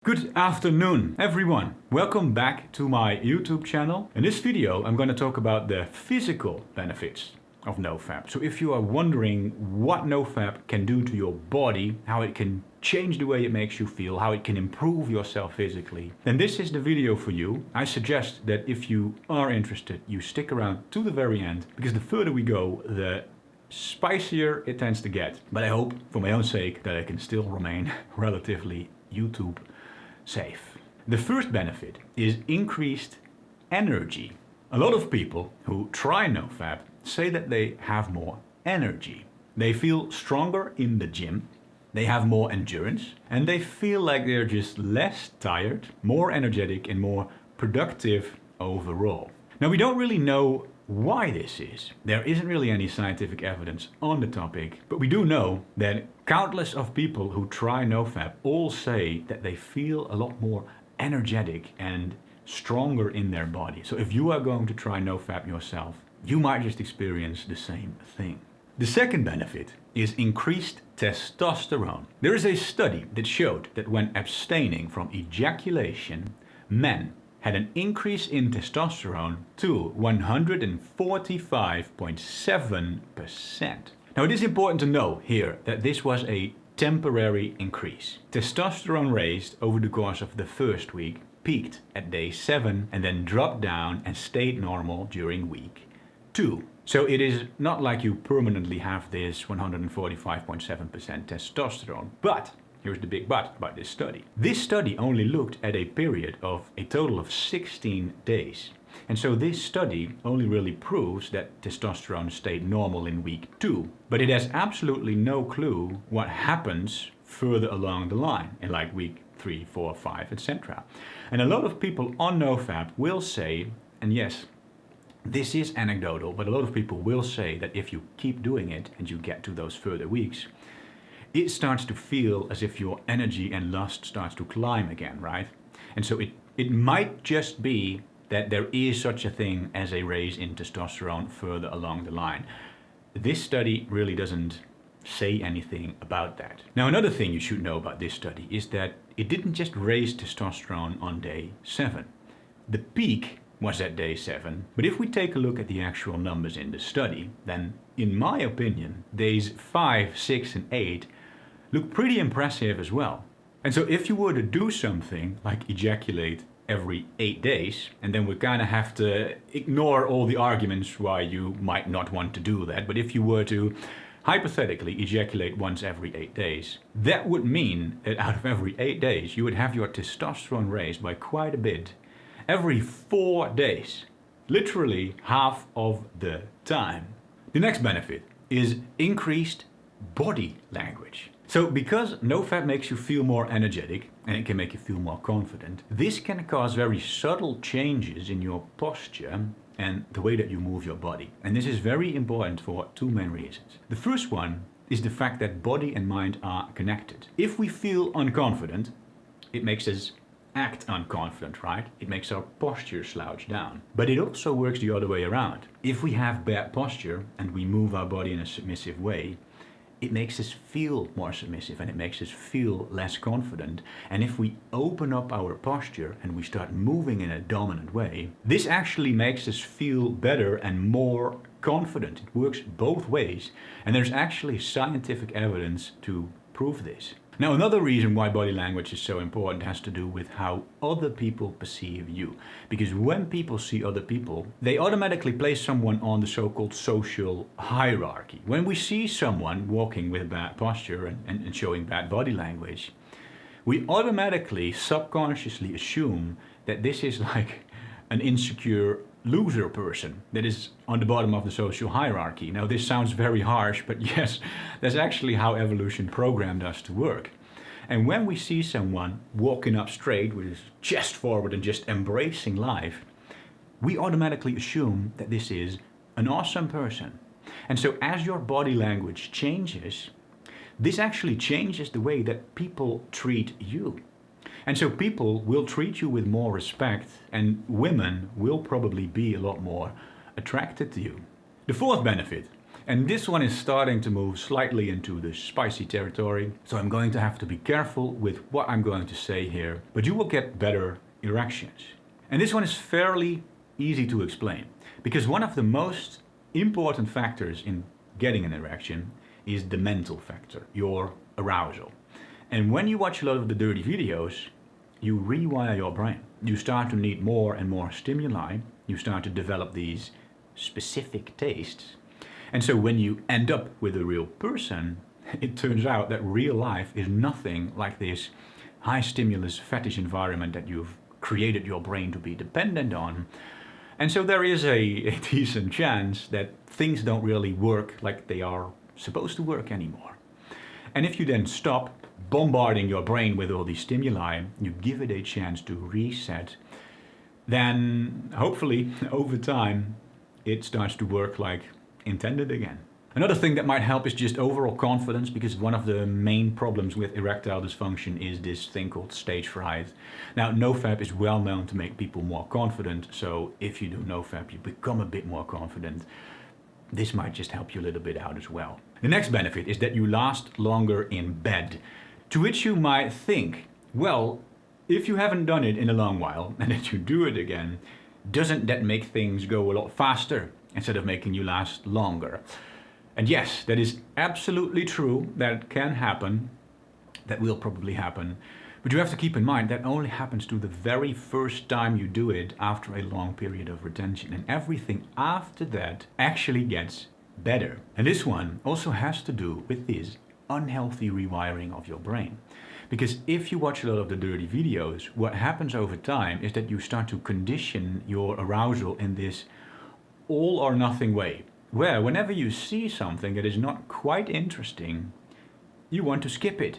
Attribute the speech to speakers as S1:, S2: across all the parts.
S1: Good afternoon, everyone. Welcome back to my YouTube channel. In this video, I'm going to talk about the physical benefits of NoFap. So if you are wondering what NoFap can do to your body, how it can change the way it makes you feel, how it can improve yourself physically, then this is the video for you. I suggest that if you are interested, you stick around to the very end, because the further we go, the spicier it tends to get. But I hope, for my own sake, that I can still remain relatively YouTube safe. The first benefit is increased energy. A lot of people who try NoFap say that they have more energy. They feel stronger in the gym, they have more endurance, and they feel like they're just less tired, more energetic, and more productive overall. Now, we don't really know why this is. There isn't really any scientific evidence on the topic, but we do know that countless of people who try NoFap all say that they feel a lot more energetic and stronger in their body. So if you are going to try NoFap yourself, you might just experience the same thing. The second benefit is increased testosterone. There is a study that showed that when abstaining from ejaculation, men had an increase in testosterone to 145.7%. Now, it is important to know here that this was a temporary increase. Testosterone raised over the course of the first week, peaked at day 7, and then dropped down and stayed normal during week 2. So it is not like you permanently have this 145.7% testosterone, but here's the big but about this study. This study only looked at a period of a total of 16 days. And so this study only really proves that testosterone stayed normal in week 2. But it has absolutely no clue what happens further along the line in like week 3, 4, 5, etc. And a lot of people on NoFap will say, and yes, this is anecdotal, but a lot of people will say that if you keep doing it and you get to those further weeks, it starts to feel as if your energy and lust starts to climb again, right? And so it might just be that there is such a thing as a raise in testosterone further along the line. This study really doesn't say anything about that. Now, another thing you should know about this study is that it didn't just raise testosterone on day 7. The peak was at day 7, but if we take a look at the actual numbers in the study, then in my opinion, days 5, 6, and 8 look pretty impressive as well. And so if you were to do something like ejaculate every 8 days, and then we kind of have to ignore all the arguments why you might not want to do that, but if you were to hypothetically ejaculate once every 8 days, that would mean that out of every 8 days you would have your testosterone raised by quite a bit every 4 days, literally half of the time. The next benefit is increased body language. So because NoFap makes you feel more energetic and it can make you feel more confident, this can cause very subtle changes in your posture and the way that you move your body. And this is very important for two main reasons. The first one is the fact that body and mind are connected. If we feel unconfident, it makes us act unconfident, right? It makes our posture slouch down. But it also works the other way around. If we have bad posture and we move our body in a submissive way, it makes us feel more submissive and it makes us feel less confident. And if we open up our posture and we start moving in a dominant way, this actually makes us feel better and more confident. It works both ways, and there's actually scientific evidence to prove this. Now, another reason why body language is so important has to do with how other people perceive you. Because when people see other people, they automatically place someone on the so-called social hierarchy. When we see someone walking with bad posture and showing bad body language, we automatically, subconsciously assume that this is like an insecure loser person that is on the bottom of the social hierarchy. Now, this sounds very harsh, but yes, that's actually how evolution programmed us to work. And when we see someone walking up straight with his chest forward and just embracing life, we automatically assume that this is an awesome person. And so as your body language changes, this actually changes the way that people treat you. And so people will treat you with more respect, and women will probably be a lot more attracted to you. The fourth benefit, And this one is starting to move slightly into the spicy territory, so I'm going to have to be careful with what I'm going to say here, but you will get better erections. And this one is fairly easy to explain, because one of the most important factors in getting an erection is the mental factor, your arousal. And when you watch a lot of the dirty videos, you rewire your brain. You start to need more and more stimuli. You start to develop these specific tastes. And so when you end up with a real person, it turns out that real life is nothing like this high stimulus fetish environment that you've created your brain to be dependent on. And so there is a decent chance that things don't really work like they are supposed to work anymore. And if you then stop bombarding your brain with all these stimuli, you give it a chance to reset, then hopefully over time it starts to work like intended again. Another thing that might help is just overall confidence, because one of the main problems with erectile dysfunction is this thing called stage fright. Now, NoFap is well known to make people more confident, so if you do NoFap, you become a bit more confident. This might just help you a little bit out as well. The next benefit is that you last longer in bed, to which you might think, well, if you haven't done it in a long while and that you do it again, doesn't that make things go a lot faster instead of making you last longer? And yes, that is absolutely true. That can happen. That will probably happen. But you have to keep in mind that only happens to the very first time you do it after a long period of retention. And everything after that actually gets better. And this one also has to do with this unhealthy rewiring of your brain. Because if you watch a lot of the dirty videos, what happens over time is that you start to condition your arousal in this all or nothing way, where whenever you see something that is not quite interesting, you want to skip it.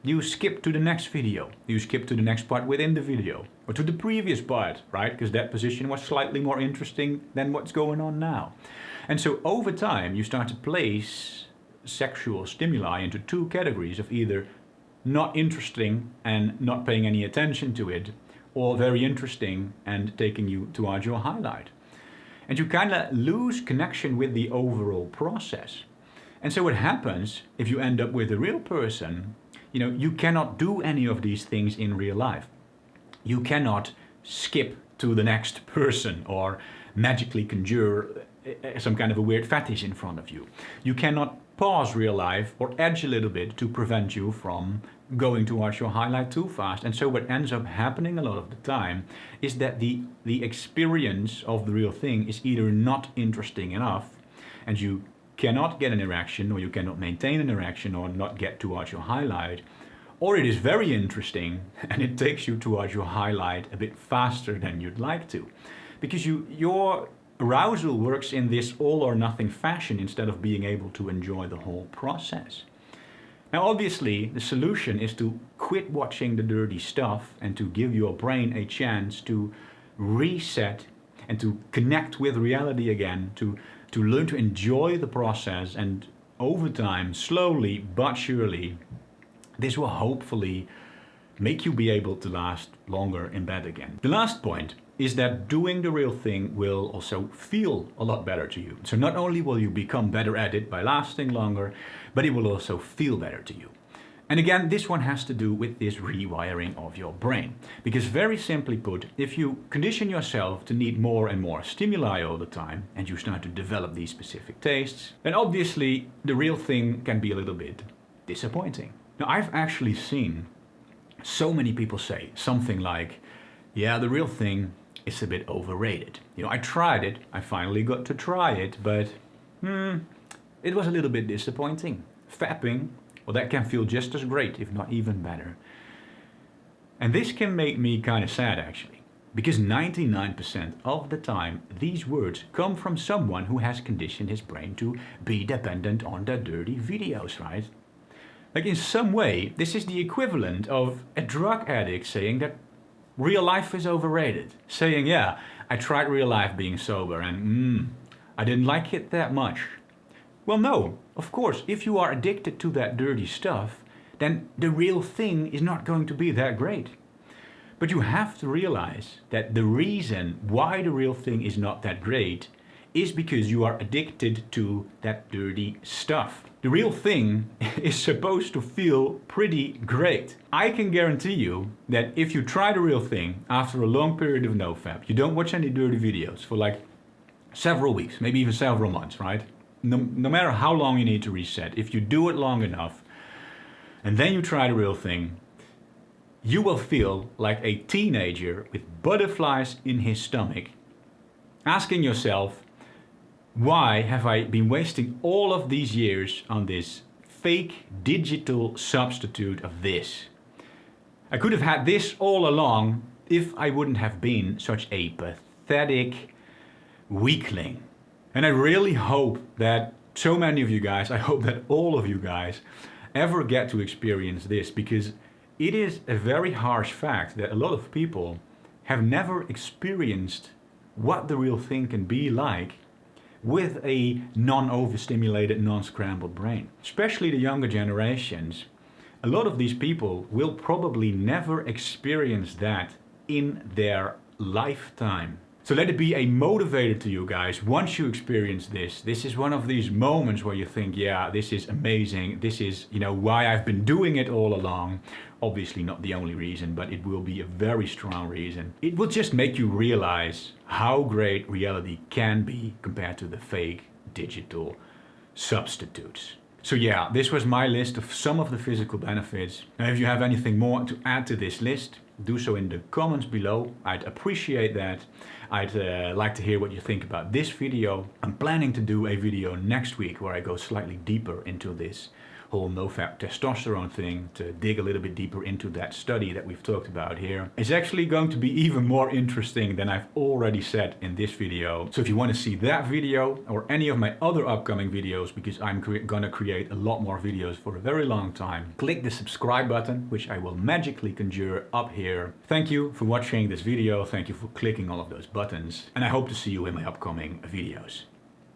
S1: You skip to the next video, you skip to the next part within the video, or to the previous part, right? Because that position was slightly more interesting than what's going on now. And so over time, you start to place sexual stimuli into two categories of either not interesting and not paying any attention to it, or very interesting and taking you towards your highlight. And you kind of lose connection with the overall process. And so what happens if you end up with a real person, you cannot do any of these things in real life. You cannot skip to the next person or magically conjure some kind of a weird fetish in front of you. You cannot pause real life or edge a little bit to prevent you from going towards your highlight too fast. And so what ends up happening a lot of the time is that the experience of the real thing is either not interesting enough and you cannot get an erection, or you cannot maintain an erection or not get towards your highlight, or it is very interesting and it takes you towards your highlight a bit faster than you'd like to. Because your arousal works in this all or nothing fashion instead of being able to enjoy the whole process. Now obviously the solution is to quit watching the dirty stuff and to give your brain a chance to reset and to connect with reality again, to learn to enjoy the process, and over time, slowly but surely, this will hopefully make you be able to last longer in bed again. The last point is that doing the real thing will also feel a lot better to you. So not only will you become better at it by lasting longer, but it will also feel better to you. And again, this one has to do with this rewiring of your brain. Because very simply put, if you condition yourself to need more and more stimuli all the time, and you start to develop these specific tastes, then obviously the real thing can be a little bit disappointing. Now, I've actually seen so many people say something like, yeah, the real thing is a bit overrated. I tried it, I finally got to try it, but it was a little bit disappointing. Fapping, well, that can feel just as great, if not even better. And this can make me kind of sad, actually, because 99% of the time, these words come from someone who has conditioned his brain to be dependent on the dirty videos, right? Like, in some way, this is the equivalent of a drug addict saying that real life is overrated. Saying, yeah, I tried real life being sober and I didn't like it that much. Well, no, of course, if you are addicted to that dirty stuff, then the real thing is not going to be that great. But you have to realize that the reason why the real thing is not that great is because you are addicted to that dirty stuff. The real thing is supposed to feel pretty great. I can guarantee you that if you try the real thing after a long period of NoFap, you don't watch any dirty videos for like several weeks, maybe even several months, right? No matter how long you need to reset, if you do it long enough and then you try the real thing, you will feel like a teenager with butterflies in his stomach, asking yourself, why have I been wasting all of these years on this fake digital substitute of this? I could have had this all along if I wouldn't have been such a pathetic weakling. And I really hope that so many of you guys, I hope that all of you guys ever get to experience this, because it is a very harsh fact that a lot of people have never experienced what the real thing can be like with a non-overstimulated, non-scrambled brain. Especially the younger generations. A lot of these people will probably never experience that in their lifetime. So let it be a motivator to you guys. Once you experience this, this is one of these moments where you think, yeah, this is amazing. This is, why I've been doing it all along. Obviously not the only reason, but it will be a very strong reason. It will just make you realize how great reality can be compared to the fake digital substitutes. So yeah, this was my list of some of the physical benefits. Now, if you have anything more to add to this list, do so in the comments below. I'd appreciate that. I'd like to hear what you think about this video. I'm planning to do a video next week where I go slightly deeper into this whole NoFap testosterone thing, to dig a little bit deeper into that study that we've talked about here. It's actually going to be even more interesting than I've already said in this video. So if you want to see that video or any of my other upcoming videos, because I'm gonna create a lot more videos for a very long time, click the subscribe button, which I will magically conjure up here. Thank you for watching this video. Thank you for clicking all of those buttons. And I hope to see you in my upcoming videos.